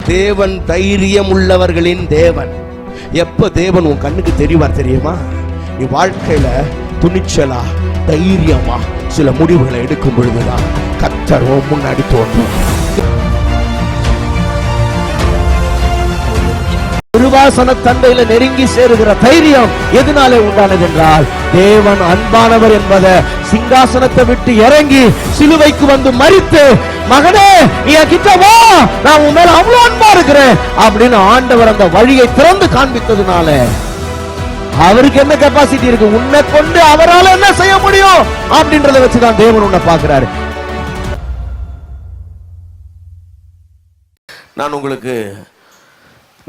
தேவன் தைரியம் உள்ளவர்களின் தேவன். எப்ப தேவன் உன் கண்ணுக்கு தெரிவார் தெரியுமா? நீ வாழ்க்கையில துணிச்சலா தைரியமா சில முடிவுகளை எடுக்கும் பொழுதுதான் கர்த்தர் முன்னாடி தோன்றும். திருவாசன தந்தையில நெருங்கி சேருகிற தைரியம் எதனாலே உண்டானது என்றால், தேவன் அன்பானவர் என்பதை சிங்காசனத்தை விட்டு இறங்கி சிலுவைக்கு வந்து மரித்து, மகனே நீ கிட்ட வா, நான் உன் மேல அவ்வளவு அன்பா இருக்கிறேன் அப்படின்னு ஆண்டவர் அந்த வழியை திறந்து காண்பித்ததுனால அவருக்கு என்ன கெப்பாசிட்டி இருக்கு, உன்னை கொண்டு அவரால் என்ன செய்ய முடியும் அப்படின்றத வச்சுதான் தேவன் உன்னை பார்க்கிறாரு. நான் உங்களுக்கு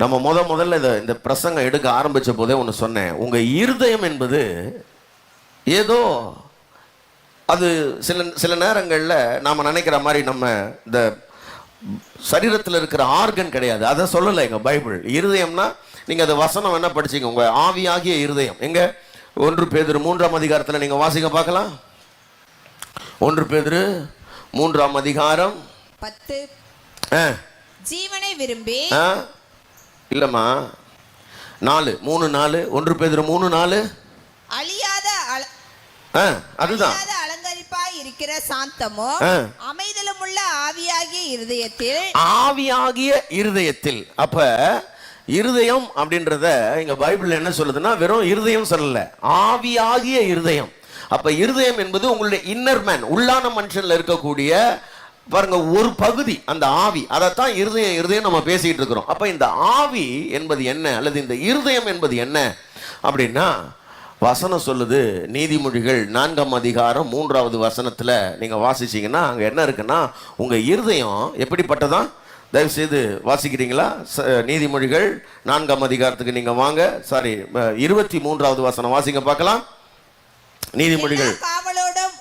நம்ம முதல்ல இந்த பிரசங்கம் எடுக்க ஆரம்பிச்ச போதே ஒன்று சொன்னேன். உங்க இருதயம் என்பது ஏதோ அது சில நேரங்களில் நாம நினைக்கிற மாதிரி நம்ம இந்த சரீரத்தில் இருக்கிற ஆர்கன் கிடையாது. அதை சொல்லலை எங்க பைபிள். இருதயம்னா நீங்க அந்த வசனம் என்ன படிச்சீங்க, உங்க ஆவியாகிய இருதயம். எங்க 1 பேதுரு 3ஆம் அதிகாரத்தில் நீங்க வாசிக்க பார்க்கலாம். 1 பேதுரு 3ஆம் அதிகாரம் 10 ஜீவனை விரும்பி இல்லம்மா 4:3-4 1 பேதுரு 3:4 அழியாத அதுதான் அலங்கரிப்பாய் இருக்கிற சாந்தமோ அமைதலும் உள்ள ஆவியாகிய இருதயத்தில். அப்ப இருதயம் அப்படின்றத இங்க பைபிள் என்ன சொல்லுதுன்னா, வெறும் இருதயம் சொல்லல, ஆவியாகிய இருதயம். அப்ப இருதயம் என்பது உங்களுடைய இன்னர் மேன், உள்ளான மனுஷன்ல இருக்கக்கூடிய பாருங்க ஒரு பகுதி, அந்த ஆவி. அதைத்தான் இருதயம் நம்ம பேசிட்டு இருக்கிறோம். அப்ப இந்த ஆவி என்பது என்ன, அல்லது இந்த இருதயம் என்பது என்ன அப்படின்னா, வசனம் சொல்லுது. நீதிமொழிகள் 4ஆம் அதிகாரம் 3வது வசனத்துல நீங்க வாசிச்சீங்கன்னா அங்க என்ன இருக்குன்னா, உங்க இருதயம் எப்படிப்பட்டதான், தயவு செய்து வாசிக்கிறீங்களா? நீதிமொழிகள் 4ஆம் அதிகாரத்துக்கு நீங்க வாங்க. சாரி, 23வது வசனம் வாசிங்க பார்க்கலாம். நீதிமொழிகள்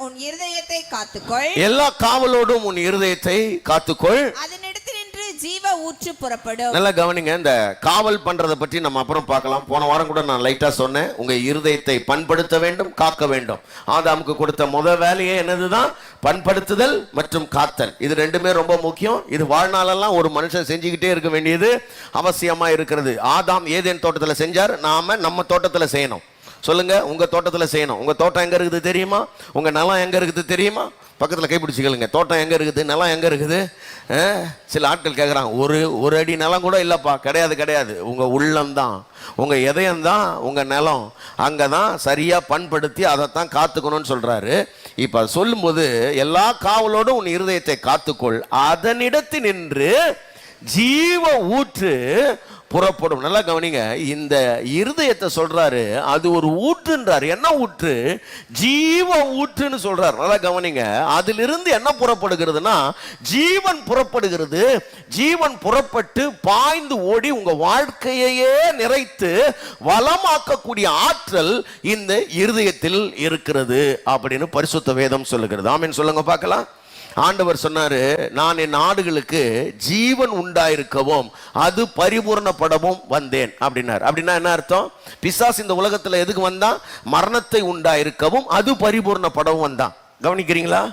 உன் இருதயத்தை காத்துக்கொள், எல்லா காவலோடும் உன் இருதயத்தை காத்துக்கொள், அதனிடத்தினின்று ஜீவ ஊற்று புறப்படும். நல்லா கவனிங்க. இந்த காவல் பண்றதை பற்றி நம்ம அப்புறம் பார்க்கலாம். போன வாரம் கூட நான் லைட்டா சொன்னேன், உங்க இருதயத்தை பண்படுத்த வேண்டும், காக்க வேண்டும். ஆதாமுக்கு கொடுத்த முதல் வேலையே என்னதுதான், பண்படுத்துதல் மற்றும் காத்தல். இது ரெண்டுமே ரொம்ப முக்கியம். இது வாழ்நாளெல்லாம் ஒரு மனுஷன் செஞ்சுக்கிட்டே இருக்க வேண்டியது அவசியமா இருக்கிறது. ஆதாம் ஏதேன் தோட்டத்தில் செஞ்சார், நாம நம்ம தோட்டத்தில் செய்யணும். சொல்லுங்க, உங்க தோட்டத்தில் செய்யணும். உங்க தோட்டம் எங்க இருக்குது தெரியுமா? உங்க நிலம் எங்க இருக்குது தெரியுமா? பக்கத்தில் கைப்பிடிச்சிக்கலுங்க. தோட்டம் எங்க இருக்குது, நிலம் எங்க இருக்குது? சில ஆட்கள் கேட்குறாங்க, ஒரு அடி நிலம் கூட இல்லைப்பா. கிடையாது. உங்க உள்ளம்தான், உங்க இதயம்தான் உங்க நிலம். அங்கதான் சரியா பண்படுத்தி அதைத்தான் காத்துக்கணும்னு சொல்றாரு. இப்ப சொல்லும்போது, எல்லா காவலோடும் உன் இருதயத்தை காத்துக்கொள், அதனிடத்தினின்று ஜீவ ஊற்று புறப்படும். நல்லா கவனிங்க, இந்த இருதயத்தை சொல்றாரு, அது ஒரு ஊற்றுன்றாரு. என்ன ஊற்று? ஜீவ ஊற்றுன்னு சொல்றாரு. நல்லா கவனிங்க, அதிலிருந்து என்ன புறப்படுகிறதுனா, ஜீவன் புறப்படுகிறது. ஜீவன் புறப்பட்டு பாய்ந்து ஓடி உங்க வாழ்க்கையே நிறைத்து வளமாக்கக்கூடிய ஆற்றல் இந்த இருதயத்தில் இருக்கிறது அப்படின்னு பரிசுத்த வேதம் சொல்லுகிறது. ஆமென் சொல்லுங்க பார்க்கலாம். ஆண்டவர் சொன்னாரு, நான் என் ஆடுகளுக்கு ஜீவன் உண்டாயிருக்கவும் அது பரிபூர்ணப்படவும் வந்தேன் அப்படின்னார். அப்படின்னா என்ன அர்த்தம்? பிசாசு இந்த உலகத்துல எதுக்கு வந்தான்? மரணத்தை உண்டாயிருக்கவும் அது பரிபூர்ணப்படவும் வந்தான். கவனிக்கிறீங்களா?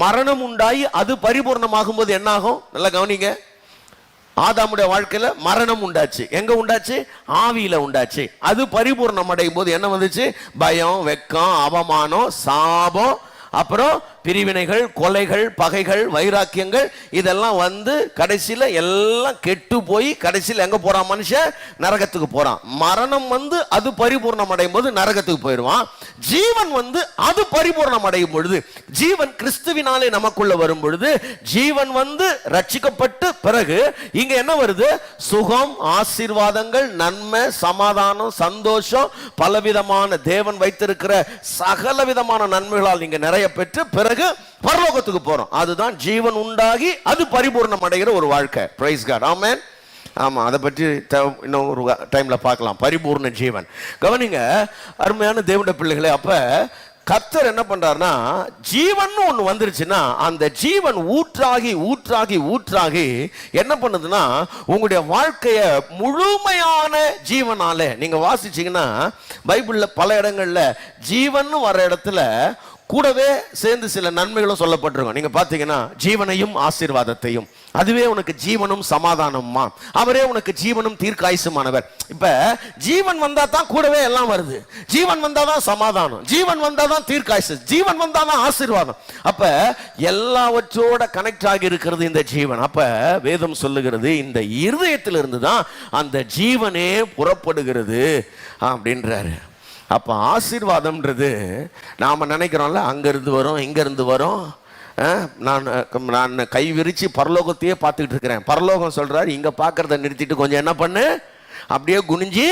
மரணம் உண்டாயி அது பரிபூர்ணமாகும் போது என்ன ஆகும்? நல்லா கவனிங்க. ஆதாமுடைய வாழ்க்கையில மரணம் உண்டாச்சு. எங்க உண்டாச்சு? ஆவியில உண்டாச்சு. அது பரிபூர்ணம் அடையும் போது என்ன வந்துச்சு? பயம், வெக்கம், அவமானம், சாபம், அப்புறம் பிரிவினைகள், கொலைகள், பகைகள், வைராக்கியங்கள், இதெல்லாம் வந்து கடைசியில எல்லாம் கெட்டு போய் கடைசியில் எங்க போறான்? மனுஷன் நரகத்துக்கு போறான். மரணம் வந்து அது பரிபூர்ணம் அடையும் போது நரகத்துக்கு போயிடுவான். ஜீவன் வந்து அது பரிபூர்ணம் அடையும் பொழுது, ஜீவன் கிறிஸ்துவினாலே நமக்குள்ள வரும் பொழுது, ஜீவன் வந்து ரட்சிக்கப்பட்டு பிறகு இங்க என்ன வருது? சுகம், ஆசீர்வாதங்கள், நன்மை, சமாதானம், சந்தோஷம், பலவிதமான தேவன் வைத்திருக்கிற சகல விதமான நன்மைகளால் நீங்க நிறைய பெற்று பிறகு பரலோகத்துக்கு போறோம். அதுதான் ஜீவன் உண்டாகி அது பரிபூர்ணம் அடைகிற ஒரு வாழ்க்கை. Praise God. ஆமென். ஆமா, அதை பற்றி இன்னும் ஒரு டைம்ல பார்க்கலாம். பரிபூர்ண ஜீவன். கவனிங்க அருமையான தேவனுடைய பிள்ளைகளே. அப்ப கர்த்தர் என்ன பண்றாருன்னா, ஜீவன் ஒண்ணு வந்துருச்சுன்னா அந்த ஜீவன் ஊற்றாகி என்ன பண்ணுதுன்னா, உங்களுடைய வாழ்க்கைய முழுமையான ஜீவனால நீங்க வாசிச்சீங்கன்னா பைபிள்ல பல இடங்கள்ல ஜீவன் வர இடத்துல கூடவே சேர்ந்து சில நன்மைகளும் சொல்லப்பட்டிருக்கும். நீங்க பாத்தீங்கன்னா ஜீவனையும் ஆசீர்வாதத்தையும், அதுவே உனக்கு ஜீவனும் சமாதானம்மா, அவரே உனக்கு ஜீவனும் தீர்க்காயுசுமானவர். இப்ப ஜீவன் வந்தா தான் கூடவே எல்லாம் வருது. ஜீவன் வந்தாதான் சமாதானம், ஜீவன் வந்தாதான் தீர்க்காயுசு, ஜீவன் வந்தாதான் ஆசீர்வாதம். அப்ப எல்லாவற்றோட கனெக்ட் ஆகி இருக்கிறது இந்த ஜீவன். அப்ப வேதம் சொல்லுகிறது இந்த இருதயத்திலிருந்து தான் அந்த ஜீவனே புறப்படுகிறது அப்படின்றாரு. அப்ப ஆசீர்வாதம்ன்றது நாம நினைக்கிறோம்ல, அங்கிருந்து வரும் இங்கிருந்து வரும். நான் கை விரிச்சு பரலோகத்தையே பார்த்துக்கிட்டு இருக்கிறேன். பரலோகம் சொல்றாரு, இங்க பார்க்கறத நிறுத்திட்டு கொஞ்சம் என்ன பண்ணு, அப்படியே குனிஞ்சி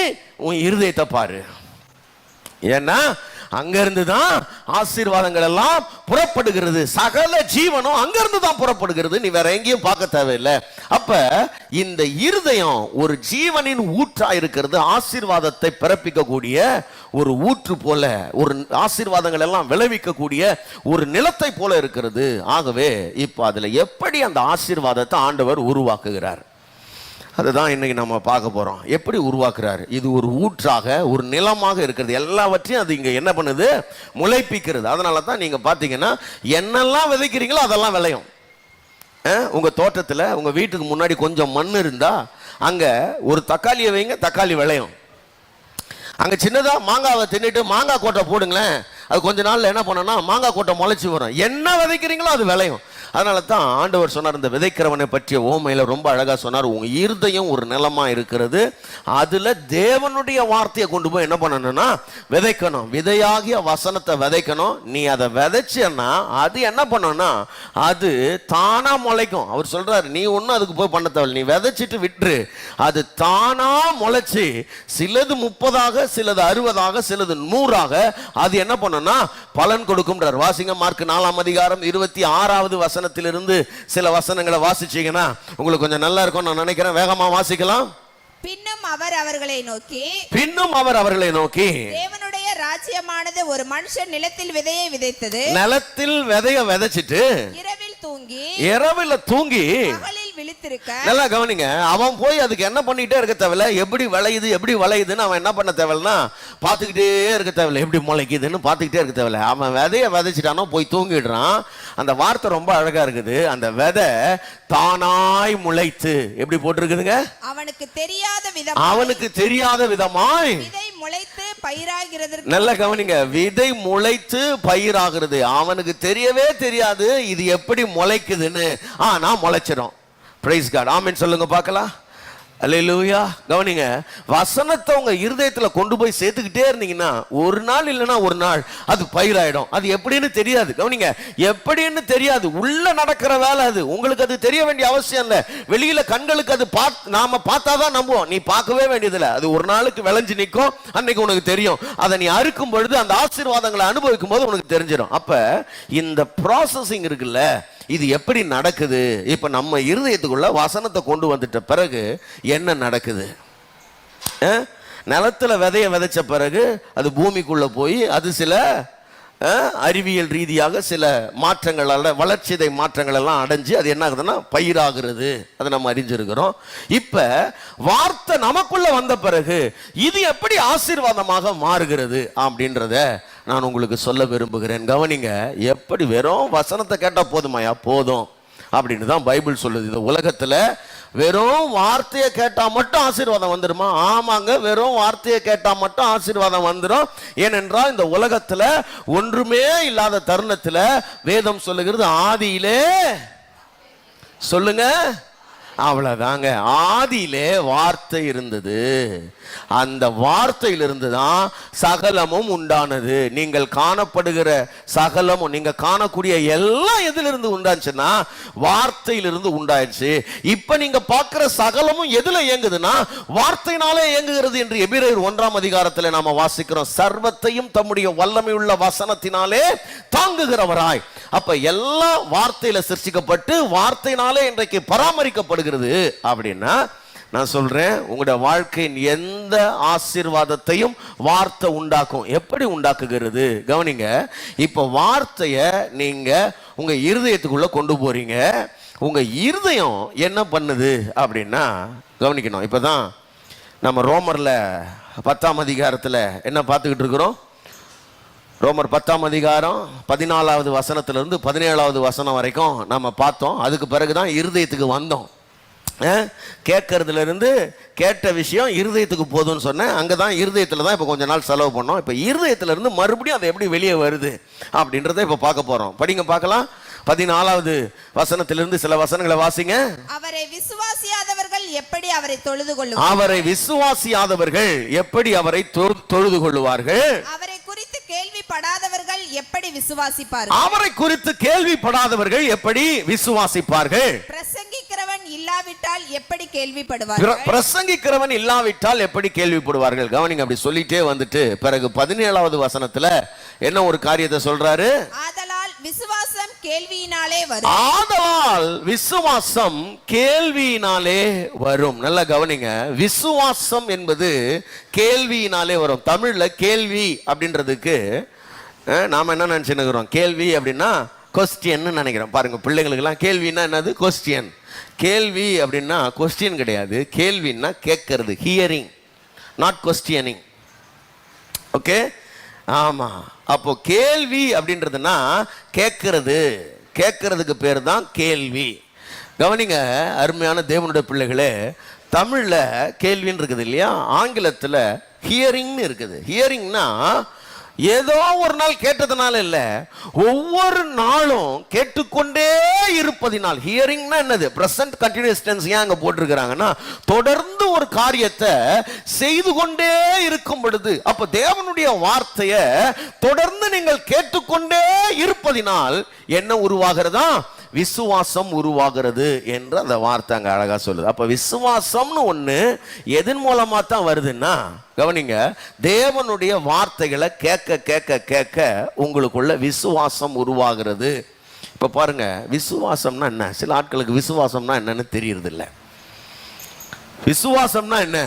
உன் இருதயத்தை பாரு. ஏன்னா அங்கிருந்து தான் ஆசீர்வாதங்கள் எல்லாம் புறப்படுகிறது. சகல ஜீவனும் அங்கிருந்து தான் புறப்படுகிறது. நீ வேற எங்கேயும் பார்க்க தேவையில்லை. அப்ப இந்த இருதயம் ஒரு ஜீவனின் ஊற்றா இருக்கிறது. ஆசீர்வாதத்தை பிறப்பிக்கக்கூடிய ஒரு ஊற்று போல, ஒரு ஆசீர்வாதங்கள் எல்லாம் விளைவிக்கக்கூடிய ஒரு நிலத்தை போல இருக்கிறது. ஆகவே இப்ப அதுல எப்படி அந்த ஆசீர்வாதத்தை ஆண்டவர் உருவாக்குகிறார், அதுதான் இன்னைக்கு நம்ம பார்க்க போறோம். எப்படி உருவாக்குறாரு? இது ஒரு ஊற்றாக, ஒரு நிலமாக இருக்கிறது. எல்லாவற்றையும் அது இங்க என்ன பண்ணுது, முளைப்பிக்கிறது. அதனால தான் நீங்க பாத்தீங்கன்னா என்னெல்லாம் விதைக்கிறீங்களோ அதெல்லாம் விளையும். உங்க தோட்டத்துல, உங்க வீட்டுக்கு முன்னாடி கொஞ்சம் மண் இருந்தா அங்க ஒரு தக்காளியை வைங்க, தக்காளி விளையும். அங்க சின்னதா மாங்காவை தின்னுட்டு மாங்காய் கோட்டை போடுங்களேன், அது கொஞ்ச நாள்ல என்ன பண்ணனா மாங்காய் கோட்டை முளைச்சி வரும். என்ன விதைக்கிறீங்களோ அது விளையும். அதனால தான் ஆண்டவர் சொன்னார், இந்த விதைக்கிறவனை பற்றிய ஓமையில ரொம்ப அழகா சொன்னார். உங்க இருதயம் ஒரு நிலமா இருக்கிறது, அதுல தேவனுடைய வார்த்தையை கொண்டு போய் என்ன பண்ணணும்னா விதைக்கணும். விதையாகிய வசனத்தை விதைக்கணும். நீ அதை விதைச்சேன்னா அது என்ன பண்ணணும்னா அது தானா முளைக்கும். அவர் சொல்றாரு, நீ ஒன்னும் அதுக்கு போய் பண்ண தேவை, நீ விதைச்சிட்டு விட்டுரு, அது தானா முளைச்சு சிலது 30ஆக, சிலது 60ஆக, சிலது 100ஆக அது என்ன பண்ணும்னா பலன் கொடுக்கும்ன்றார். வாசிங்க மார்க் 4ஆம் அதிகாரம் 26வது வசனத்திலிருந்து சில வசனங்களை வாசிச்சீங்கன்னா உங்களுக்கு கொஞ்சம் நல்லா இருக்கும் நான் நினைக்கிறேன். வேகமா வாசிக்கலாம். பின்னும் அவர் அவர்களை நோக்கி தேவனுடைய ராஜ்யமானது ஒரு மனுஷன் நிலத்தில் விதையை விதைத்தது. நிலத்தில் விதைய விதைச்சிட்டு இரவில் தூங்கி பகலில் விழித்திருக்க. நல்லா கவனிங்க, அவன் போய் அதுக்கு என்ன பண்ணிட்டே இருக்க தேவையில்ல, எப்படி விளையுதுன்னு அவன் என்ன பண்ண தேவையில்லைன்னா பார்த்துக்கிட்டே இருக்க தேவையில்லை, எப்படி முளைக்குதுன்னு பார்த்துக்கிட்டே இருக்க தேவையில்லை. அவன் விதைய விதைச்சிட்டானோ போய் தூங்கிடுறான். அந்த வார்த்தை ரொம்ப அழகா இருக்குது. அந்த விதை தானாய் முளைத்து எப்படி போட்டிருக்குதுங்க, அவனுக்கு தெரியாத விதமாய் விதை முளைத்து பயிராகிறது. நல்ல கவனிங்க, விதை முளைத்து பயிராகிறது. அவனுக்கு தெரியவே தெரியாது இது எப்படி முளைக்குதுன்னு. ஆனா முளைச்சிடும். பிரைஸ் காட், ஆமென் சொல்லுங்க பார்க்கலாம். அல்லேலூயா. கவனிங்க, வசனத்தை உங்க இருதயத்துல கொண்டு போய் சேர்த்துக்கிட்டே இருந்தீங்கன்னா ஒரு நாள் இல்லைன்னா ஒரு நாள் அது பயிராயிடும். அது எப்படின்னு தெரியாது. கவனிங்க, எப்படின்னு தெரியாது, உள்ள நடக்கிற வேலை அது. உங்களுக்கு அது தெரிய வேண்டிய அவசியம் இல்லை. வெளியில கண்களுக்கு அது நாம பார்த்தாதான் நம்புவோம். நீ பார்க்கவே வேண்டியதில்லை. அது ஒரு நாளுக்கு விளைஞ்சு நிற்கும், அன்னைக்கு உனக்கு தெரியும். அதை நீ அறுக்கும் பொழுது அந்த ஆசீர்வாதங்களை அனுபவிக்கும் போது உனக்கு தெரிஞ்சிடும். அப்ப இந்த ப்ராசஸிங் இருக்குல்ல, இது எப்படி நடக்குது? இப்ப நம்ம இருதயத்துக்குள்ள வசனத்தை கொண்டு வந்துட்ட பிறகு என்ன நடக்குது? நிலத்துல விதைய விதைச்ச பிறகு அது பூமிக்குள்ள போய் அது சில அறிவியல் ரீதியாக சில மாற்றங்களால வளர்ச்சிதை மாற்றங்கள் எல்லாம் அடைஞ்சு அது என்ன ஆகுதுன்னா பயிராகிறது. அதை நம்ம அறிஞ்சிருக்கிறோம். இப்ப வார்த்தை நமக்குள்ள வந்த பிறகு இது எப்படி ஆசீர்வாதமாக மாறுகிறது அப்படின்றத நான் உங்களுக்கு சொல்ல விரும்புகிறேன். கவனிங்க, எப்படி வெறும் வசனத்தை கேட்டா போதுமாயா? போதும் அப்படின்னு தான் பைபிள் சொல்லுது. இந்த உலகத்துல வெறும் வார்த்தையை கேட்டா மட்டும் ஆசீர்வாதம் வந்துருமா? ஆமாங்க, வெறும் வார்த்தையை கேட்டா மட்டும் ஆசீர்வாதம் வந்துடும். ஏனென்றால் இந்த உலகத்துல ஒன்றுமே இல்லாத தருணத்துல வேதம் சொல்லுகிறது, ஆதியிலே சொல்லுங்க, அவ்வளவுதாங்க, ஆதியிலே வார்த்தை இருந்தது, அந்த வார்த்தையிலிருந்து தான் சகலமும் உண்டானது. நீங்கள் காணப்படுகிற சகலமும், நீங்க காணக்கூடிய எல்லாம் எதிலிருந்து உண்டாச்சுன்னா வார்த்தையிலிருந்து உண்டாயிடுச்சு. இப்ப நீங்க பார்க்கிற சகலமும் எதுல இயங்குதுன்னா வார்த்தையினாலே இயங்குகிறது என்று எபிரேயர் 1ஆம் அதிகாரத்தில் நாம வாசிக்கிறோம். சர்வத்தையும் தம்முடைய வல்லமையுள்ள வசனத்தினாலே தாங்குகிறவராய். அப்ப எல்லாம் வார்த்தையில சிருஷ்டிக்கப்பட்டு வார்த்தையினாலே இன்றைக்கு பராமரிக்கப்படுகிறது. அப்படின்னா நான் சொல்றேன், உங்களுடைய வாழ்க்கையின் எந்த ஆசீர்வாதத்தையும் வார்த்தை உண்டாக்கும். எப்படி உண்டாக்குகிறது? கவனிங்க, இப்ப வார்த்தைய நீங்க உங்க இருதயத்துக்குள்ள கொண்டு போறீங்க. உங்க இருதயம் என்ன பண்ணுது அப்படின்னா கவனிக்கணும். இப்பதான் நம்ம ரோமர்ல 10ஆம் அதிகாரத்துல என்ன பார்த்துக்கிட்டு இருக்கிறோம்? ரோமர் 10ஆம் அதிகாரம் 14வது வசனத்திலிருந்து 17வது வசனம் வரைக்கும் நம்ம பார்த்தோம். அதுக்கு பிறகுதான் இருதயத்துக்கு வந்தோம். கேட்கறதுல இருந்து கேட்ட விஷயம் இருதயத்துக்கு போதும்னு சொன்னேன். அங்கதான் இருதயத்துல தான் இப்ப கொஞ்ச நாள் செலவு பண்ணோம். இப்ப இருதயத்துல இருந்து மறுபடியும் அதை எப்படி வெளியே வருது அப்படின்றத இப்ப பார்க்க போறோம். படிங்க பார்க்கலாம். 14வது வசனத்திலிருந்து சில வசனங்களை வாசிங்க. அவரை விசுவாசியாதவர்கள் எப்படி அவரை தொழுது கொள்ளுவார்கள்? அவரை விசுவாசியாதவர்கள் எப்படி அவரை தொழுது கொள்ளுவார்கள்? அவரை குறித்து கேள்விப்படாதவர்கள் எப்படி விசுவாசிப்பார்கள்? அவரை குறித்து கேள்விப்படாதவர்கள் எப்படி விசுவாசிப்பார்கள்? பிரசங்கிக்கிறவன் இல்லாவிட்டால் எப்படி கேள்விப்படுவார்கள்? பிரசங்கிக்கிறவன் இல்லாவிட்டால் எப்படி கேள்விப்படுவார்கள்? கவனிங்க, அப்படி சொல்லிட்டே வந்துட்டு பிறகு 17வது வசனத்துல என்ன ஒரு காரியத்தை சொல்றாரு? ஆதலால் விசுவாசம் கேள்வியினாலே வரும். ஆதலால் விசுவாசம் கேள்வியினாலே வரும். நல்லா கவனிங்க, விசுவாசம் என்பது கேள்வியினாலே வரும். தமிழ்ல கேள்வி அப்படின்றதுக்கு நாம என்ன நினைச்சுக்கிறோம்? கேள்வி அப்படின்னா கொஸ்டின் நினைக்கிறோம். பாருங்க, பிள்ளைங்களுக்கு எல்லாம் கேள்வின்னா என்னது? கொஸ்டின். கேள்வி அப்படின்னா கொஸ்டின் கிடையாது. கேள்வின்னா கேட்கறது, ஹியரிங், நாட் கொஸ்டியனிங். ஓகே, ஆமா. அப்போ கேள்வி அப்படின்றதுன்னா கேட்கறது, கேட்கறதுக்கு பேர் தான் கேள்வி. கவனிங்க அருமையான தேவனுடைய பிள்ளைகளே, தமிழ்ல கேள்வின்னு இருக்குது இல்லையா, ஆங்கிலத்துல ஹியரிங்னு இருக்குது. ஹியரிங்னா ஏதோ ஒரு நாள் கேட்டதுனால இல்ல, ஒவ்வொரு நாளும் கேட்டுக்கொண்டே இருப்பதினால். ஹியரிங்னா என்னது? Present continuous tense. ஏன் அங்க போட்டிருக்கிறாங்கன்னா தொடர்ந்து ஒரு காரியத்தை செய்து கொண்டே இருக்கும் பொழுது, அப்ப தேவனுடைய வார்த்தையை தொடர்ந்து நீங்கள் கேட்டுக்கொண்டே இருப்பதினால் என்ன உருவாகிறதா? விசுவாசம் உருவாகிறது என்று அந்த வார்த்தை அங்க அழகா சொல்லுது. அப்ப விசுவாசம்னு ஒண்ணு எதன் மூலமா தான் வருதுன்னா, கவனிங்க, தேவனுடைய வார்த்தைகளை கேட்க கேட்க கேட்க உங்களுக்குள்ள விசுவாசம் உருவாகிறது. இப்ப பாருங்க, விசுவாசம்னா என்ன? சில ஆட்களுக்கு விசுவாசம்னா என்னன்னு தெரியறது இல்லை. விசுவாசம்னா என்ன?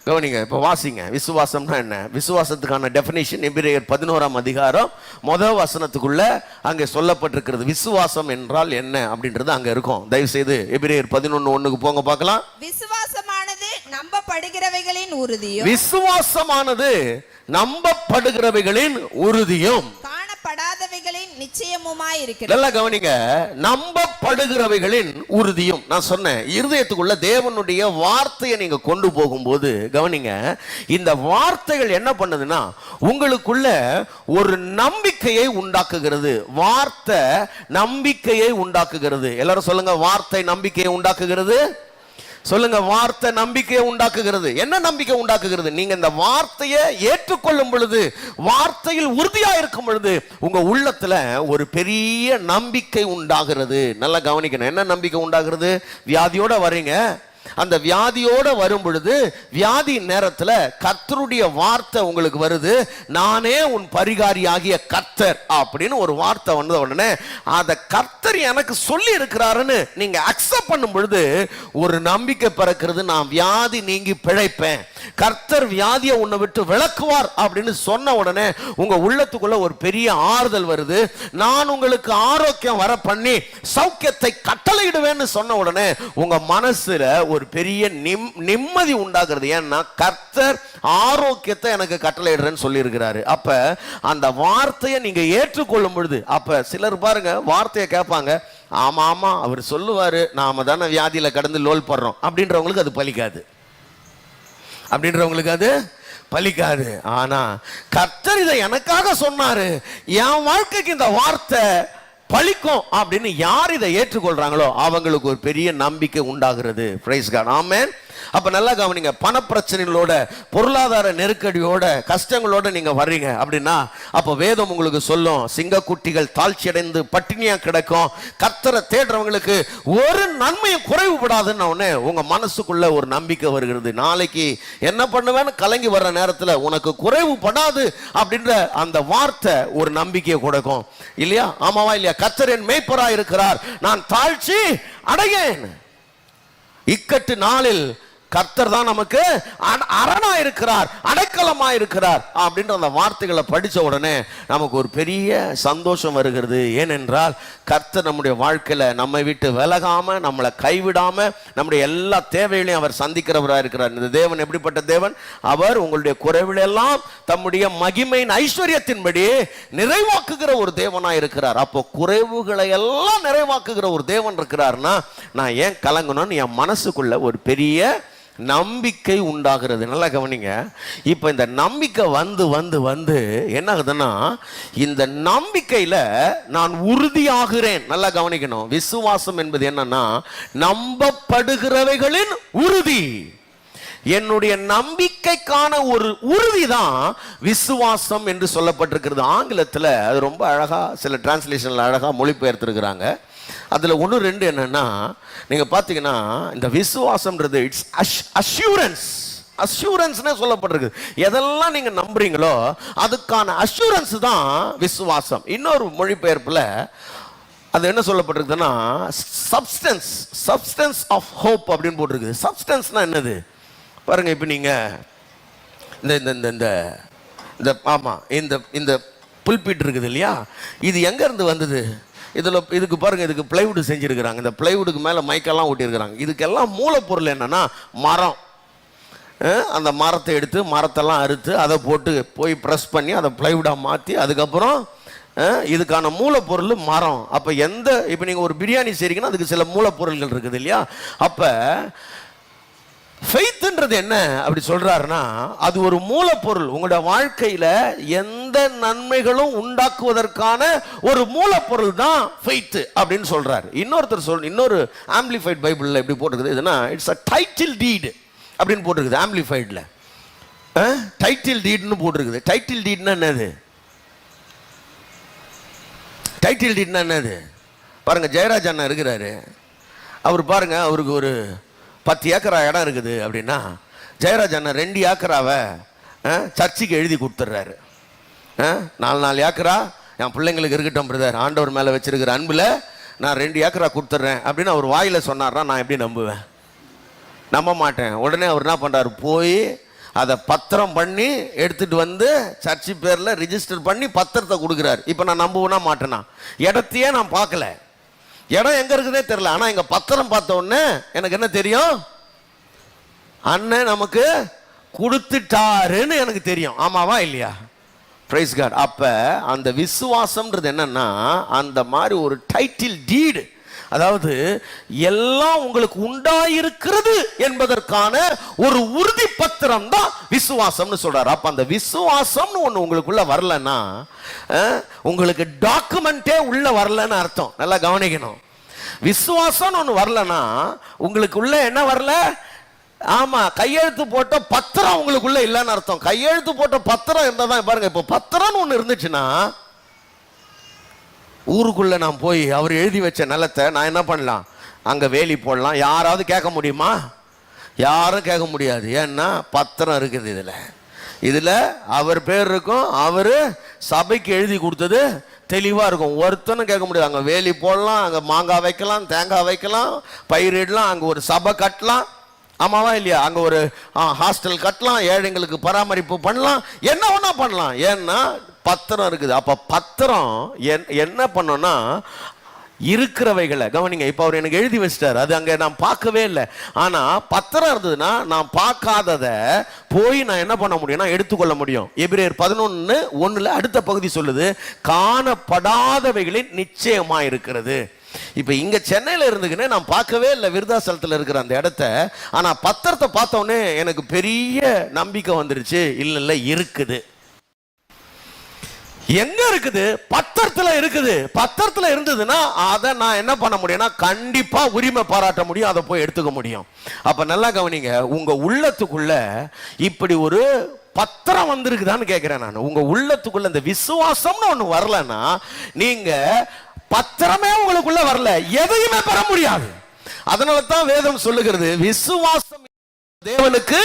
கவனிங்க, இப்ப வாசிங்க. விசுவாசம்னா என்ன? விசுவாசத்துக்கான டெஃபினிஷன் எபிரேயர் 11ஆம் அதிகாரம் முதல் வசனத்துக்குள்ள அங்க சொல்லப்பட்டிருக்கிறது. விசுவாசம் என்றால் என்ன அப்படின்றது அங்க இருக்கும். தயவு செய்து எபிரேயர் 11:1 போங்க பார்க்கலாம். விசுவாசமானது நம்பப்படுகிறவைகளின் உறுதியும், விசுவாசமானது நம்பப்படுகிறவைகளின் உறுதியும், காணப்படாதவைகளின் நிச்சயமுமாய் இருக்கிறது. நல்லா கவனிங்க, நம்பப்படுகிறவைகளின் உறுதியும். நான் சொன்னேன், இருதயத்துக்குள்ள தேவனுடைய வார்த்தையை நீங்க கொண்டு போகும்போது, கவனிங்க, இந்த வார்த்தைகள் என்ன பண்ணுதுன்னா உங்களுக்குள்ள ஒரு நம்பிக்கையை உண்டாக்குகிறது. வார்த்தை நம்பிக்கையை உண்டாக்குகிறது. எல்லாரும் சொல்லுங்க, வார்த்தை நம்பிக்கையை உண்டாக்குகிறது. சொல்லுங்க, வார்த்தை நம்பிக்கையை உண்டாக்குகிறது. என்ன நம்பிக்கை உண்டாக்குகிறது? நீங்க இந்த வார்த்தையை ஏற்றுக்கொள்ளும் பொழுது, வார்த்தையில் உறுதியா இருக்கும் பொழுது உங்க உள்ளத்துல ஒரு பெரிய நம்பிக்கை உண்டாகிறது. நல்லா கவனிக்கணும், என்ன நம்பிக்கை உண்டாகிறது? வியாதியோட வரீங்க, அந்த வியாதியோட வரும் பொழுது வியாதி நேரத்துல கர்த்தருடைய வார்த்தை உங்களுக்கு வருது. நானே உன் பரிகாரியாகிய கர்த்தர் அப்படின்னு ஒரு வார்த்தை வந்த உடனே அத கர்த்தர் எனக்கு சொல்லி இருக்கிறாருன்னு நீங்க அக்செப்ட் பண்ணும் பொழுது ஒரு நம்பிக்கை பிறக்கிறது. நான் வியாதி நீங்கி பிழைப்பேன், கர்த்தர் வியாதியை உன்னை விட்டு விலக்குவார் அப்படின்னு சொன்ன உடனே உங்க உள்ளத்துக்குள்ள ஒரு பெரிய ஆறுதல் வருது. நான் உங்களுக்கு ஆரோக்கியம் வர பண்ணி சௌக்கியத்தை கட்டளையிடுவேன்னு சொன்ன உடனே உங்க மனசுல ஒரு பெரிய நிம்மதி உண்டாகிறது. ஏன்னா கர்த்தர் ஆரோக்கியத்தை எனக்கு கட்டளையிடுறேன்னு சொல்லி இருக்கிறாரு. அப்ப அந்த வார்த்தையை நீங்க ஏற்றுக்கொள்ளும் பொழுது, அப்ப சிலர் பாருங்க வார்த்தையை கேட்பாங்க, ஆமா ஆமா அவர் சொல்லுவாரு, நாம தானே வியாதியில கடந்து லோல் படுறோம் அப்படின்றவங்களுக்கு அது பலிக்காது. அப்படின்றவங்களுக்கு அது பலிக்காது. ஆனா கர்த்தர் இதை எனக்காக சொன்னாரு, என் வாழ்க்கைக்கு இந்த வார்த்தை பலிக்கும் அப்படின்னு யார் இதை ஏற்றுக்கொள்றாங்களோ அவங்களுக்கு ஒரு பெரிய நம்பிக்கை உண்டாகிறது. பிரைஸ் காட், ஆமென். அப்ப நல்லா கவனிங்க, பண பிரச்சனைகளோட, பொருளாதார நெருக்கடியோட, கஷ்டங்களோட நீங்க வர்றீங்க அப்படின்னா அப்ப வேதம் உங்களுக்கு சொல்லும், சிங்கக்குட்டிகள் தாழ்ச்சி அடைந்து பட்டினியா கிடக்கும், கர்த்தரை தேடுறவங்களுக்கு ஒரு நன்மையும் குறைவுபடாதுன்னு உடனே உங்க மனசுக்குள்ள ஒரு நம்பிக்கை வருகிறது. நாளைக்கு என்ன பண்ணுவேன்னு கலங்கி வர்ற நேரத்துல உனக்கு குறைவுபடாது அப்படின்ற அந்த வார்த்தை ஒரு நம்பிக்கையை கொடுக்கும். இல்லையா? ஆமாவா இல்லையா? கர்த்தர் என் மேய்ப்பரா இருக்கிறார், நான் தாழ்ச்சி அடையேன். இக்கட்டு நாளில் கர்த்தர் தான் நமக்கு அரணா இருக்கிறார், அடைக்கலமா இருக்கிறார் அப்படின்ற அந்த வார்த்தைகளை படிச்ச உடனே நமக்கு ஒரு பெரிய சந்தோஷம் வருகிறது. ஏனென்றால் கர்த்தர் நம்முடைய வாழ்க்கையில நம்மை விட்டு விலகாம, நம்மளை கைவிடாம, நம்முடைய எல்லா தேவைகளையும் அவர் சந்திக்கிறவராக இருக்கிறார். இந்த தேவன் எப்படிப்பட்ட தேவன்? அவர் உங்களுடைய குறைவுகளெல்லாம் தம்முடைய மகிமையின் ஐஸ்வர்யத்தின்படி நிறைவாக்குகிற ஒரு தேவனா இருக்கிறார். அப்போ குறைவுகளை எல்லாம் நிறைவாக்குகிற ஒரு தேவன் இருக்கிறார்னா நான் ஏன் கலங்கணும்னு என் மனசுக்குள்ள ஒரு பெரிய நம்பிக்கை உண்டாகிறது. நல்லா கவனிங்க. இப்ப இந்த நம்பிக்கை வந்து வந்து வந்து என்ன ஆகுதுன்னா, இந்த நம்பிக்கையில நான் உறுதியாகிறேன். நல்லா கவனிக்கணும். விசுவாசம் என்பது என்னன்னா, நம்பப்படுகிறவைகளின் உறுதி. என்னுடைய நம்பிக்கைக்கான ஒரு உறுதி தான் விசுவாசம் என்று சொல்லப்பட்டிருக்கிறது. ஆங்கிலத்தில் அது ரொம்ப அழகா சில டிரான்ஸ்லேஷன்ல அழகா மொழிபெயர்த்திருக்கிறாங்க. அதுல 1-2 என்னன்னா, நீங்க பாத்தீங்கன்னா இந்த விசுவாசம்ன்றது இட்ஸ் அஷ்யூரன்ஸ். அஷ்யூரன்ஸ்னே சொல்லப்பட்டிருக்கு. எதெல்லாம் நீங்க நம்புறீங்களோ அதுக்கான அஷ்யூரன்ஸ் தான் விசுவாசம். இன்னொரு மொழிபெயர்ப்புல அது என்ன சொல்லப்பட்டிருக்குன்னா, சப்ஸ்டன்ஸ் ஆஃப் ஹோப் அப்படின்னு போட்டிருக்கு. சப்ஸ்டன்ஸ்னா என்னது பாருங்க. இப்ப நீங்க இந்த இந்த இந்த இந்த ஆமா இந்த இந்த புல்பீட் இருக்குது இல்லையா, இது எங்க இருந்து வந்தது? இதுக்கு பாருங்க, இதுக்கு பிளைவுட் செஞ்சிருக்கிறாங்க. இந்த பிளைவுட்டுக்கு மேல மைக்கெல்லாம் ஊட்டியிருக்கிறாங்க. இதுக்கெல்லாம் மூலப்பொருள் என்னன்னா மரம். அந்த மரத்தை எடுத்து மரத்தெல்லாம் அறுத்து அதை போட்டு போய் ப்ரெஸ் பண்ணி அதை பிளைவுடா மாற்றி அதுக்கப்புறம் இதுக்கான மூலப்பொருள் மரம். அப்போ இப்போ நீங்கள் ஒரு பிரியாணி செய்றீங்கன்னா அதுக்கு சில மூலப்பொருள்கள் இருக்குது இல்லையா. அப்போ ஃபெய்த்ன்றது என்ன அப்படி சொல்றாருன்னா, அது ஒரு மூலப்பொருள். உங்களோட வாழ்க்கையில எந்த நன்மைகளும் உண்டாக்குவதற்கான ஒரு மூலப்பொருள் தான் ஃபெய்த் அப்படின்னு சொல்றாரு. இன்னொரு ஆம்பிளிஃபைட் பைபிள்ல எப்படி போட்டிருக்குது இதுனா, இட்ஸ் அ டைட்டில் டீட் அப்படின்னு போட்டிருக்குது. ஆம்பிளிஃபைட்ல டைட்டில் டீட்னு போட்டிருக்குது. டைட்டில் டீட்னா என்னது? டைட்டில் டீட்னா என்னது பாருங்க. ஜெயராஜ் அண்ணா இருக்கிறாரு. அவர் பாருங்க, அவருக்கு ஒரு 10 ஏக்கரா இடம் இருக்குது அப்படின்னா, ஜெயராஜ் அண்ணா 2 ஏக்கராவை சர்ச்சுக்கு எழுதி கொடுத்துட்றாரு. 4 ஏக்கரா என் பிள்ளைங்களுக்கு இருக்கட்டும் பிரதர், ஆண்டவர் மேலே வச்சிருக்கிற அன்பில் நான் 2 ஏக்கரா கொடுத்துட்றேன் அப்படின்னு அவர் வாயில சொன்னார்னா நான் எப்படி நம்புவேன்? நம்ப மாட்டேன். உடனே அவர் என்ன பண்ணுறாரு, போய் அதை பத்திரம் பண்ணி எடுத்துட்டு வந்து சர்ச்சு பேரில் ரிஜிஸ்டர் பண்ணி பத்திரத்தை கொடுக்குறாரு. இப்போ நான் நம்புவேனா மாட்டேனா? இடத்தையே நான் பார்க்கல, இடம் எங்க இருக்குதே தெரியல. ஆனா எங்க பத்திரம் பார்த்த உடனே எனக்கு என்ன தெரியும்? அண்ணன் நமக்கு கொடுத்துட்டாருன்னு எனக்கு தெரியும். ஆமாவா இல்லையா? Praise God. அப்ப அந்த விசுவாசம்ன்றது என்னன்னா, அந்த மாதிரி ஒரு டைட்டில் டீடு, அதாவது எல்லாம் உங்களுக்கு உண்டாயிருக்கிறது என்பதற்கான ஒரு உறுதி பத்திரம் தான் விசுவாசம்னு சொல்றாரு. அப்ப அந்த விசுவாசம்னு ஒண்ணு உங்களுக்குள்ள வரலன்னா, உங்களுக்கு டாக்குமெண்டே உள்ள வரலன்னு அர்த்தம். நல்லா கவனிக்கணும். விசுவாசம் ஒண்ணு வரலன்னா உங்களுக்குள்ள என்ன வரல? ஆமா, கையெழுத்து போட்ட பத்திரம் உங்களுக்குள்ள இல்லைன்னு அர்த்தம். கையெழுத்து போட்ட பத்திரம் இருந்தா தான் பாருங்க. இப்போ பத்திரம்னு ஒண்ணு இருந்துச்சுன்னா, ஊருக்குள்ள நான் போய் அவர் எழுதி வச்ச நிலத்தை நான் என்ன பண்ணலாம்? அங்க வேலி போடலாம். யாராவது கேட்க முடியுமா? யாரும் கேட்க முடியாது. ஏன்னா பத்திரம் இருக்குது. இதுல அவர் பேர் இருக்கும், அவரு சபைக்கு எழுதி கொடுத்தது தெளிவா இருக்கும். ஒருத்தனும் கேட்க முடியாது. அங்க வேலி போடலாம், அங்க மாங்காய் வைக்கலாம், தேங்காய் வைக்கலாம், பயிரிடலாம், அங்க ஒரு சபை கட்டலாம். ஆமாவா இல்லையா? அங்க ஒரு ஹாஸ்டல் கட்டலாம், ஏழைங்களுக்கு பராமரிப்பு பண்ணலாம், என்ன ஒண்ணா பண்ணலாம். ஏன்னா பத்திரம் இருக்குது. அப்ப பத்திரம் என்ன பண்ணோம்னா, இருக்கிறவைகளை கவனிங்க. இப்ப அவர் எனக்கு எழுதி வச்சிட்டாரு, அது அங்க நான் பார்க்கவே இல்லை. ஆனா பத்திரம் இருந்ததுன்னா நான் பார்க்காதத போய் நான் என்ன பண்ண முடியும்னா எடுத்துக்கொள்ள முடியும். எபிரேயர் 11:1 அடுத்த பகுதி சொல்லுது, காணப்படாதவைகளின் நிச்சயமா இருக்கிறது. இப்ப இங்க சென்னையில இருந்துக்குன்னு நான் பார்க்கவே இல்லை விருதாசலத்துல இருக்கிற அந்த இடத்த. ஆனா பத்திரத்தை பார்த்த உடனே எனக்கு பெரிய நம்பிக்கை வந்துருச்சு. இல்ல இருக்குது. எங்க இருக்குது? பத்திரத்துல இருக்குது. பத்திரத்துல இருந்ததுன்னா அதை நான் என்ன பண்ண முடியும்னா கண்டிப்பா உரிமை பாராட்ட முடியும், அதை போய் எடுத்துக்க முடியும். அப்ப நல்லா கவனிங்க, உங்க உள்ளத்துக்குள்ள இப்படி ஒரு பத்திரம் வந்திருக்குதான்னு கேட்கிறேன் நான். உங்க உள்ளத்துக்குள்ள இந்த விசுவாசம்னு ஒண்ணு வரலன்னா, நீங்க பத்திரமே உங்களுக்குள்ள வரல, எதையுமே பெற முடியாது. அதனால தான் வேதம் சொல்லுகிறது, விசுவாசம் தேவனுக்கு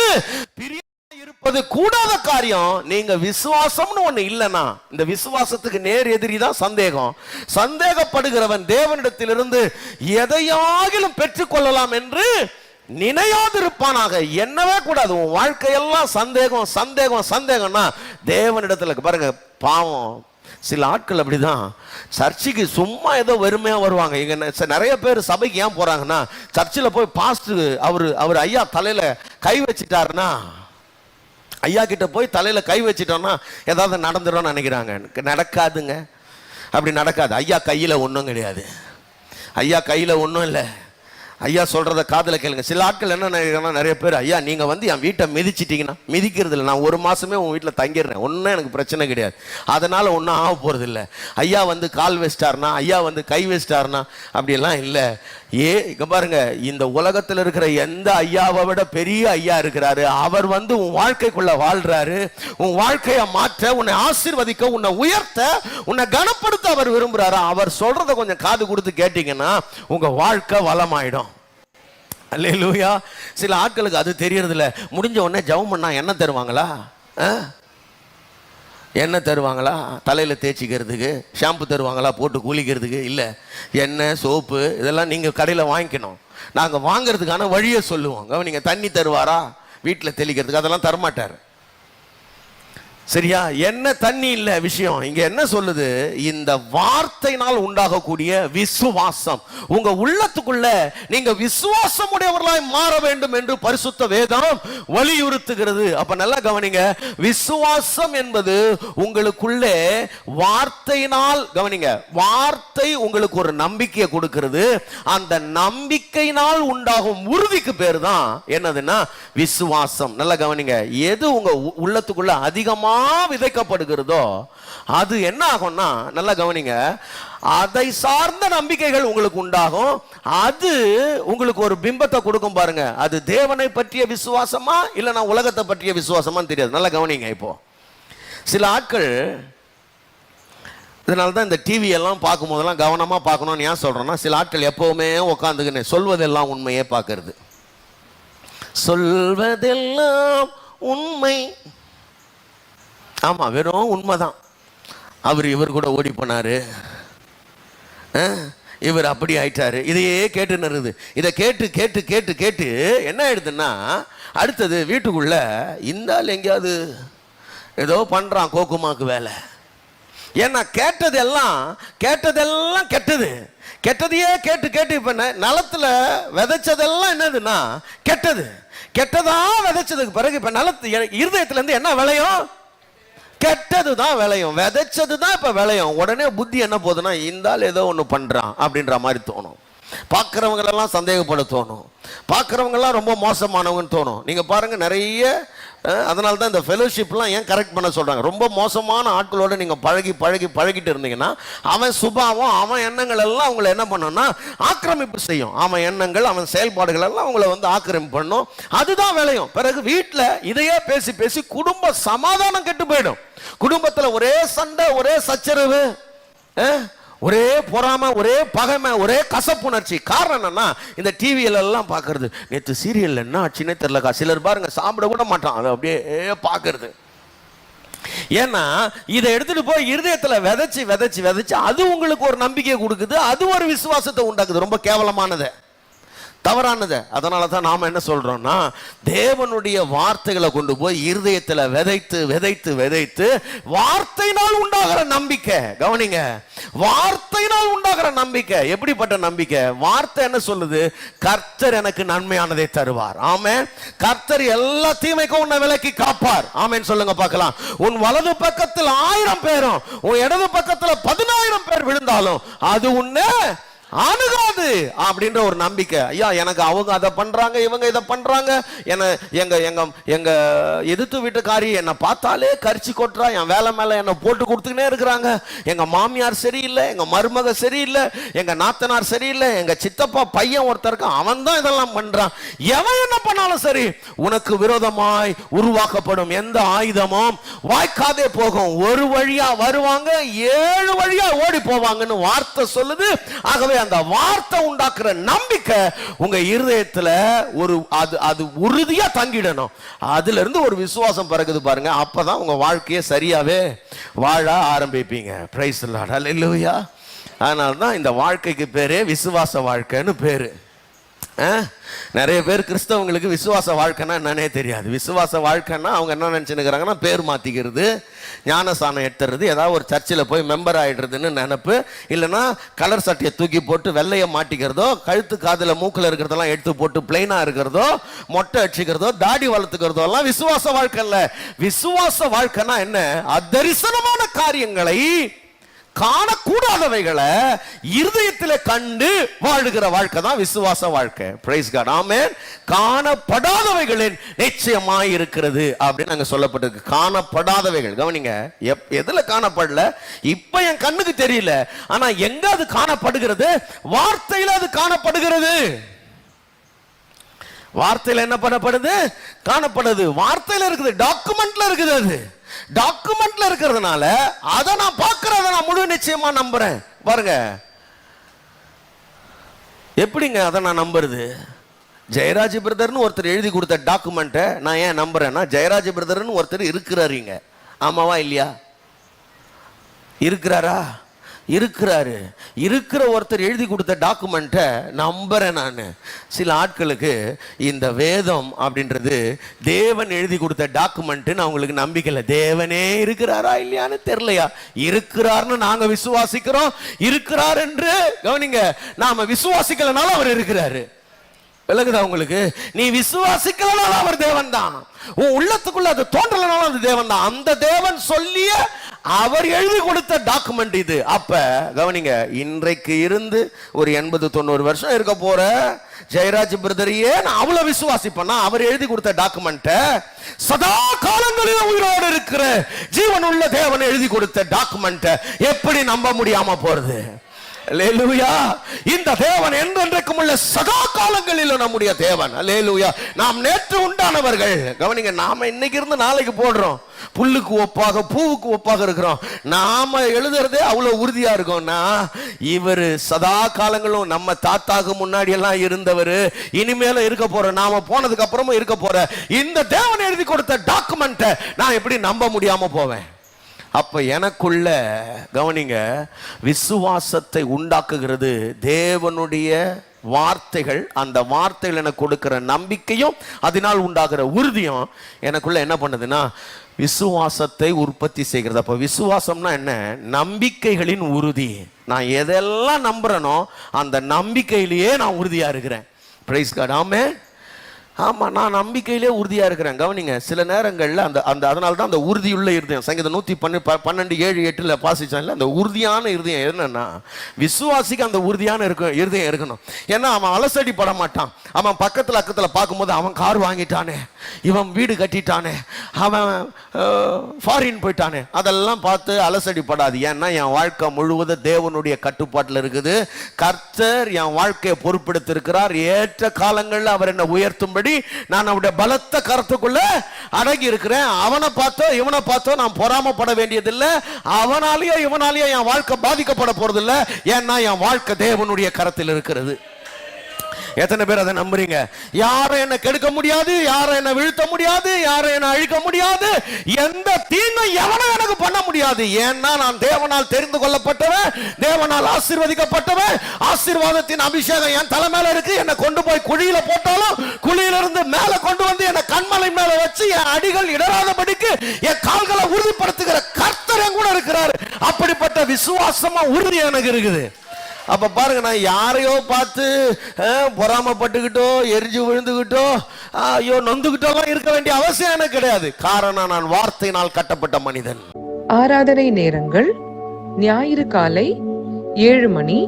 பிரிய இருப்பது கூடாத காரியம். நீங்க விசுவாசம்னு ஒண்ணு இல்லைன்னா, இந்த விசுவாசத்துக்கு நேர் எதிரி தான் சந்தேகம். சந்தேகப்படுகிறவன் தேவனிடத்திலிருந்து எதையாகிலும் பெற்றுக் கொள்ளலாம் என்று நினையாதிருப்பானாக. என்னவே கூடாது. உன் வாழ்க்கையெல்லாம் சந்தேகம் சந்தேகம் சந்தேகம்னா தேவனிடத்துல பாருங்க. பாவம் சில ஆட்கள் அப்படிதான். சர்ச்சுக்கு சும்மா ஏதோ வெறுமையா வருவாங்க. இங்க நிறைய பேர் சபைக்கு ஏன் போறாங்கன்னா, சர்ச்சில் போய் பாஸ்டர் அவர் ஐயா தலையில கை வச்சிட்டாருன்னா, ஐயா கிட்ட போய் தலையில கை வச்சிட்டோம்னா ஏதாவது நடந்துடும் நினைக்கிறாங்க. நடக்காதுங்க, அப்படி நடக்காது. ஐயா கையில ஒன்றும் கிடையாது. ஐயா கையில ஒன்றும் இல்லை. ஐயா சொல்றத காதுல கேளுங்க. சில ஆட்கள் என்ன நினைக்கிறாங்கன்னா, நிறைய பேர் ஐயா நீங்க வந்து என் வீட்டை மிதிச்சிட்டீங்கன்னா, மிதிக்கிறது இல்லை, நான் 1 மாசமே உன் வீட்டில் தங்கிடுறேன், ஒன்றும் எனக்கு பிரச்சனை கிடையாது, அதனால ஒன்றும் ஆக போறது இல்லை. ஐயா வந்து கால் வச்சிட்டாருனா, ஐயா வந்து கை வச்சிட்டாருனா அப்படியெல்லாம் இல்லை. இங்க பாருங்க, இந்த உலகத்தில் இருக்கிற எந்த ஐயாவை விட பெரிய ஐயா இருக்கிறாரு. அவர் வந்து உன் வாழ்க்கைக்குள்ள வாழ்றாரு. உன் வாழ்க்கையை மாற்ற, உன்னை ஆசீர்வதிக்க, உன்னை உயர்த்த, உன்னை கனப்படுத்த அவர் விரும்புறாரு. அவர் சொல்றத கொஞ்சம் காது கொடுத்து கேட்டீங்கன்னா உங்க வாழ்க்கை வளமாயிடும். அல்லேலூயா. சில ஆட்களுக்கு அது தெரியறது இல்லை. முடிஞ்ச உடனே ஜெபம் பண்ணா என்ன தருவாங்களா? என்ன தருவாங்களா? தலையில் தேய்ச்சிக்கிறதுக்கு ஷாம்பு தருவாங்களா? போட்டு குளிக்கிறதுக்கு இல்லை. எண்ணெய் சோப்பு இதெல்லாம் நீங்கள் கடையில் வாங்கிக்கணும். நாங்கள் வாங்கிறதுக்கான வழியை சொல்லுவோம். நீங்கள் தண்ணி தருவாரா வீட்டில் தெளிக்கிறதுக்கு? அதெல்லாம் தரமாட்டார். சரியா? என்ன தண்ணி இல்ல விஷயம். இங்க என்ன சொல்லுது? இந்த வார்த்தையினால் உண்டாகக்கூடிய விசுவாசம். உங்க உள்ளத்துக்குள்ள நீங்க விசுவாசம் உடையவர்களாய் மாற வேண்டும் என்று பரிசுத்த வேதம் வலியுறுத்துகிறது. அப்ப நல்லா கவனிங்க. விசுவாசம் என்பது உங்களுக்குள்ளே வார்த்தையினால், கவனிங்க, வார்த்தை உங்களுக்கு ஒரு நம்பிக்கையை கொடுக்கிறது. அந்த நம்பிக்கையினால் உண்டாகும் உறுதிக்கு பேர் தான் என்னதுன்னா விசுவாசம். நல்லா கவனிங்க. எது உங்க உள்ளத்துக்குள்ள அதிகமா விதைக்கப்படுகிறதோ அது என்ன ஆகும்னா, நல்லா கவனிங்க, அதை சார்ந்த நம்பிக்கைகள் உங்களுக்கு உண்டாகும். அது உங்களுக்கு ஒரு பிம்பத்தை கொடுக்கும். பாருங்க, அது தேவனை பற்றிய விசுவாசமா இல்ல நான் உலகத்தை பற்றிய விசுவாசமா தெரியாது. நல்லா கவனிங்க. இப்போ சில ஆட்கள், இதனால தான் இந்த டிவி எல்லாம் பார்க்கும் போதெல்லாம் கவனமா பார்க்கணும்னு ஏன் சொல்றேன்னா, சில ஆட்கள் எப்பவுமே உட்காந்துக்கின்னு சொல்வதெல்லாம் உண்மையே பார்க்கறது. சொல்வதெல்லாம் உண்மை. ஆமா, வெறும் உண்மைதான். இவர் கூட ஓடி போனாரு, இவர் அப்படி ஆயிட்டாரு, இதையே கேட்டு நிறுது. இதை கேட்டு கேட்டு கேட்டு கேட்டு என்ன ஆயிடுதுன்னா, அடுத்தது வீட்டுக்குள்ள இந்த ஆள் எங்கேயாவது ஏதோ பண்றான் கோக்குமாக்கு வேலை. ஏன்னா கேட்டதெல்லாம் கெட்டது. கெட்டதையே கேட்டு கேட்டு இப்ப நிலத்துல விதைச்சதெல்லாம் என்னதுன்னா கெட்டது. கெட்டதா விதைச்சதுக்கு பிறகு இப்ப நிலத்து இருதயத்துல இருந்து என்ன விளையும்? கெட்டது தான் விளையும். விதைச்சது தான் இப்ப விளையும். உடனே புத்தி என்ன போகுதுன்னா, இந்த ஆள் ஏதோ ஒண்ணு பண்றான் அப்படின்ற மாதிரி தோணும். பார்க்கிறவங்களெல்லாம் சந்தேகப்பட தோணும். பார்க்கிறவங்கெல்லாம் ரொம்ப மோசமானவங்கன்னு தோணும். நீங்க பாருங்க, நிறைய அதனால தான் இந்த ஃபெலோஷிப்லாம் ஏன் கரெக்ட் பண்ண சொல்றாங்க. ரொம்ப மோசமான ஆட்களோட நீங்க பழகிட்டு இருந்தீங்கன்னா, அவன் சுபாவம், அவன் எண்ணங்கள் எல்லாம் உங்களை என்ன பண்ணணும்னா ஆக்கிரமிப்பு செய்யும். அவன் எண்ணங்கள், அவன் செயல்பாடுகள் எல்லாம் உங்களை வந்து ஆக்கிரமிப்பு பண்ணும். அதுதான் விளையும். பிறகு வீட்டில் இதையே பேசி பேசி குடும்ப சமாதானம் கெட்டு போயிடும். குடும்பத்தில் ஒரே சண்டை, ஒரே சச்சரவு, ஒரே பொறாமை, ஒரே பகைமை, ஒரே கசப்புணர்ச்சி. காரணம் என்னன்னா, இந்த டிவியில எல்லாம் பாக்குறது. நேற்று சீரியல் என்ன ஆச்சுன்னே தெரியலக்கா. சிலர் பாருங்க சாப்பிட கூட மாட்டான், அதை அப்படியே பாக்குறது. ஏன்னா இதை எடுத்துட்டு போய் இருதயத்துல விதைச்சு விதைச்சு விதைச்சு அது உங்களுக்கு ஒரு நம்பிக்கையை கொடுக்குது. அது ஒரு விசுவாசத்தை உண்டாக்குது. ரொம்ப கேவலமானது, தவறானது. அதனால தான் நாம என்ன சொல்றோம்னா, தேவனுடைய வார்த்தைகளை கொண்டு போய் இருதயத்துல விதைத்து விதைத்து விதைத்து வார்த்தையினால் உண்டாகிற நம்பிக்கை. கவனிங்க, வார்த்தையினால் உண்டாகிற நம்பிக்கை. எப்படிப்பட்ட நம்பிக்கை? வார்த்தை என்ன சொல்லுது? கர்த்தர் எனக்கு நன்மையானதை தருவார். ஆமென். கர்த்தர் எல்லா தீமைக்கும் உன்னை விலக்கி காப்பார். ஆமென் சொல்லுங்க பார்க்கலாம். உன் வலது பக்கத்தில் 1000 பேரும் உன் இடது பக்கத்தில் 10000 பேர் விழுந்தாலும் அது உன்னை அணுகாது அப்படின்ற ஒரு நம்பிக்கை. ஐயா, எனக்கு அவங்க அதை பண்றாங்க, இவங்க இதை பண்றாங்க, எங்க எதிர்த்து வீட்டுக்காரி என்னை பார்த்தாலே கரிச்சி கொட்டுறா, என் வேலை மேல என்னை போட்டு கொடுத்துக்கினே இருக்கிறாங்க, எங்க மாமியார் சரியில்லை, எங்க மருமக சரியில்லை, எங்க நாத்தனார் சரியில்லை, எங்க சித்தப்பா பையன் ஒருத்தருக்கு அவன் தான் இதெல்லாம் பண்றான். எவன் என்ன பண்ணாலும் சரி, உனக்கு விரோதமாய் உருவாக்கப்படும் எந்த ஆயுதமும் வாய்க்காதே போகும். ஒரு வழியா வருவாங்க, 7 வழியா ஓடி போவாங்கன்னு வார்த்தை சொல்லுது. ஆகவே அந்த வார்த்தை உண்டாக்குற நம்பிக்கை உங்க இருதயத்துல ஒரு அது உறுதியா தங்கிடணும். அதுல இருந்து ஒரு விசுவாசம் பிறகுது பாருங்க. அப்பதான் உங்க வாழ்க்கையை சரியாவே வாழ ஆரம்பிப்பீங்க. Praise the Lord. ஹல்லேலூயா. அதனால தான் இந்த வாழ்க்கைக்கு பேரே விசுவாச வாழ்க்கைன்னு பேரு. நிறைய பேர் கிறிஸ்தவங்களுக்கு விசுவாச வாழ்க்கைன்னா என்னன்னே தெரியாது. விசுவாச வாழ்க்கைன்னா அவங்க என்ன நினச்சினுக்கிறாங்கன்னா பேர் மாற்றிக்கிறது, ஞானஸ்தானம் எடுத்துறது, ஏதாவது ஒரு சர்ச்சில் போய் மெம்பர் ஆகிடுறதுன்னு நினப்பு, இல்லைன்னா கலர் சட்டையை தூக்கி போட்டு வெள்ளையை மாட்டிக்கிறதோ, கழுத்து காதில் மூக்கில் இருக்கிறதெல்லாம் எடுத்து போட்டு பிளைனாக இருக்கிறதோ, மொட்டை அடிச்சுக்கிறதோ, தாடி வளர்த்துக்கிறதோ எல்லாம் விசுவாச வாழ்க்கை இல்லை. விசுவாச வாழ்க்கைன்னா என்ன? அதரிசனமான காரியங்களை, காணக்கூடாதவைகளை இருதயத்தில் கண்டு வாழுகிற வாழ்க்கை தான் விசுவாச வாழ்க்கை. பிரைஸ் காட், ஆமென். காணப்படாதவைகளின் நிச்சயமாய் இருக்கிறது அப்படின்னு அங்க சொல்லப்பட்டிருக்கு. காணப்படாதவைகள், கவனிங்க, எதுல காணப்படல? இப்ப என் கண்ணுக்கு தெரியல, ஆனா எங்க அது காணப்படுகிறது? வார்த்தையில அது காணப்படுகிறது. வார்த்தையில என்ன பண்ணப்படுது? காணப்படுது. வார்த்தையில இருக்குது, டாக்குமெண்ட்ல இருக்குது. அது டாக்குமெண்ட்ல இருக்கிறதுனால அதை நான் பார்க்கறத நான் முழு நிச்சயமா நம்புறேன். பாருங்க எப்படிங்க அதை நான் நம்புறது? ஜெயராஜ் பிரதர்னு ஒருத்தர் எழுதி கொடுத்த டாக்குமெண்ட்டை நான் ஏன் நம்புறேன்னா, ஜெயராஜ் பிரதர்னு ஒருத்தர் இருக்கிறாருங்க. ஆமாவா இல்லையா? இருக்கிறாரா? இருக்கிறாரு. இருக்கிற ஒருத்தர் எழுதி கொடுத்த டாக்குமெண்ட்டை நம்புறேன் நான். சில ஆட்களுக்கு இந்த வேதம் அப்படின்றது தேவன் எழுதி கொடுத்த டாக்குமெண்ட் அவங்களுக்கு நம்பிக்கை இல்லை. தேவனே இருக்கிறாரா இல்லையான்னு தெரியலையா? இருக்கிறார்னு நாங்க விசுவாசிக்கிறோம். இருக்கிறார் என்று கவனிங்க, நாம விசுவாசிக்கலனால அவர் இருக்கிறாரு. விளங்குதா உங்களுக்கு? நீ விசுவாசிக்கலனால அவர் தேவன் தான். உன் உள்ளத்துக்குள்ள அது தோன்றலனால அது தேவன் தான். அந்த தேவன் சொல்லிய அவர் எழுதி கொடுத்த டாக்குமெண்ட் இது. அப்ப கவனிங்க, இன்றைக்கு இருந்து ஒரு 80-90 வருஷம் இருக்க போற ஜெயராஜ் பிரதரையே நான் அவ்வளவு விசுவாசிப்பேன்னா, அவர் எழுதி கொடுத்த டாக்குமெண்ட சதா காலங்களில் உயிரோடு இருக்கிற ஜீவனுள்ள தேவன் எழுதி கொடுத்த டாக்குமெண்ட எப்படி நம்ப முடியாம போறது? அல்லேலூயா. இந்த தேவன் என்றென்றைக்கும் உள்ள சதா காலங்களில் நம்முடைய தேவன். அல்லேலூயா. நாம் நேற்று உண்டானவர்கள். கவனிங்க, நாம இன்னைக்கு இருந்து நாளைக்கு போடுறோம். புல்லுக்கு ஒப்பாக பூவுக்கு ஒப்பாக இருக்கிறோம். நாம எழுதுறதே அவ்வளவு உறுதியா இருக்கோம்னா, இவர் சதா காலங்களும் நம்ம தாத்தாக்கு முன்னாடி எல்லாம் இருந்தவர், இனிமேல இருக்க போற, நாம போனதுக்கு அப்புறமும் இருக்க போற இந்த தேவன் எழுதி கொடுத்த டாக்குமெண்ட்டை நான் எப்படி நம்ப முடியாம போவேன்? அப்ப எனக்குள்ள கவனிங்க, விசுவாசத்தை உண்டாக்குகிறது தேவனுடைய வார்த்தைகள். அந்த வார்த்தைகள் எனக்கு கொடுக்கிற நம்பிக்கையும் அதனால் உண்டாகிற உறுதியும் எனக்குள்ள என்ன பண்ணுதுன்னா விசுவாசத்தை உற்பத்தி செய்கிறது. அப்ப விசுவாசம்னா என்ன? நம்பிக்கைகளின் உறுதி. நான் எதெல்லாம் நம்புறேனோ அந்த நம்பிக்கையிலேயே நான் உறுதியா இருக்கிறேன். பிரைஸ் காட், ஆமென். ஆமாம், நான் நம்பிக்கையிலே உறுதியாக இருக்கிறேன். கவனிங்க, சில நேரங்களில் அதனால தான் அந்த உறுதியுள்ள இருதயம், சங்கீதம் 112:7-8 வாசிச்சான்ல, அந்த உறுதியான இருதயம் என்னன்னா, விசுவாசிக்கு அந்த உறுதியான இருதயம் இருக்கணும். ஏன்னா அவன் அலசடி பட மாட்டான். அவன் பக்கத்தில் அக்கத்தில் பார்க்கும்போது அவன் கார் வாங்கிட்டானே, இவன் வீடு கட்டிட்டானே, அவன் ஃபாரின் போயிட்டானே, அதெல்லாம் பார்த்து அலசடி படாது. ஏன்னா என் வாழ்க்கை முழுவதும் தேவனுடைய கட்டுப்பாட்டில் இருக்குது. கர்த்தர் என் வாழ்க்கையை பொறுப்பெடுத்திருக்கிறார். ஏற்ற காலங்களில் அவர் என்னை உயர்த்தும்படி நான் அவருடைய பலத்த கருத்துக்குள்ள அடங்கி இருக்கிறேன். அவனை பார்த்தோ இவனை பார்த்தோ நான் பொறாமப்பட வேண்டியதில்லை. அவனாலேயோ இவனாலேயோ என் வாழ்க்கை பாதிக்கப்பட போறதில்லை. ஏன்னா என் வாழ்க்கை தேவனுடைய கரத்தில் இருக்கிறது. எத்தனை பேர் அதை நம்புறீங்க? யாரும் என்ன கெடுக்க முடியாது, யாரும் என்ன வீழ்த்த முடியாது, யாரும் என்ன அழிக்க முடியாது, எந்த தீங்கும் எவனும் எனக்கு பண்ண முடியாது. ஏன்னா நான் தேவனால் தெரிந்து கொள்ளப்பட்டவன், தேவனால் ஆசீர்வதிக்கப்பட்டவன். ஆசீர்வாதத்தின் அபிஷேகம் என் தலை மேல இருக்கு. என்னை கொண்டு போய் குழியில போட்டாலும் குழியிலிருந்து மேல கொண்டு வந்து என்னை கண்மலை மேல வச்சு என் அடிகள் இடராதபடிக்கு என் கால்களை உறுதிப்படுத்துகிற கர்த்தர் என் கூட இருக்கிறார். அப்படிப்பட்ட விசுவாசமா உறுதி எனக்கு இருக்குது. அப்ப பாருங்க, நான் யாரையோ பார்த்து பொறாமப்பட்டுக்கிட்டோ எரிஞ்சு விழுந்துகிட்டோ ஐயோ நொந்துகிட்டோ இருக்க வேண்டிய அவசியம் எனக்கு கிடையாது. காரணம், நான் வார்த்தையினால் கட்டப்பட்ட மனிதன். ஆராதனை நேரங்கள்: ஞாயிறு காலை 7 மணி,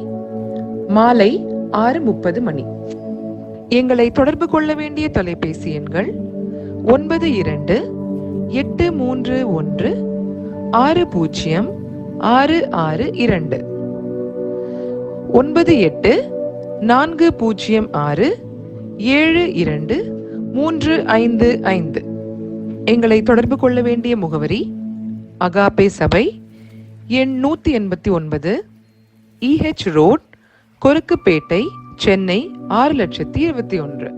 மாலை 6:30 மணி. எங்களை தொடர்பு கொள்ள வேண்டிய தொலைபேசி எண்கள் 92-831-606662 98-406-7235. எங்களை தொடர்பு கொள்ள வேண்டிய முகவரி: அகாபே சபை, எண் 189, EH ரோட், கொருக்குப்பேட்டை, சென்னை 6,21,000.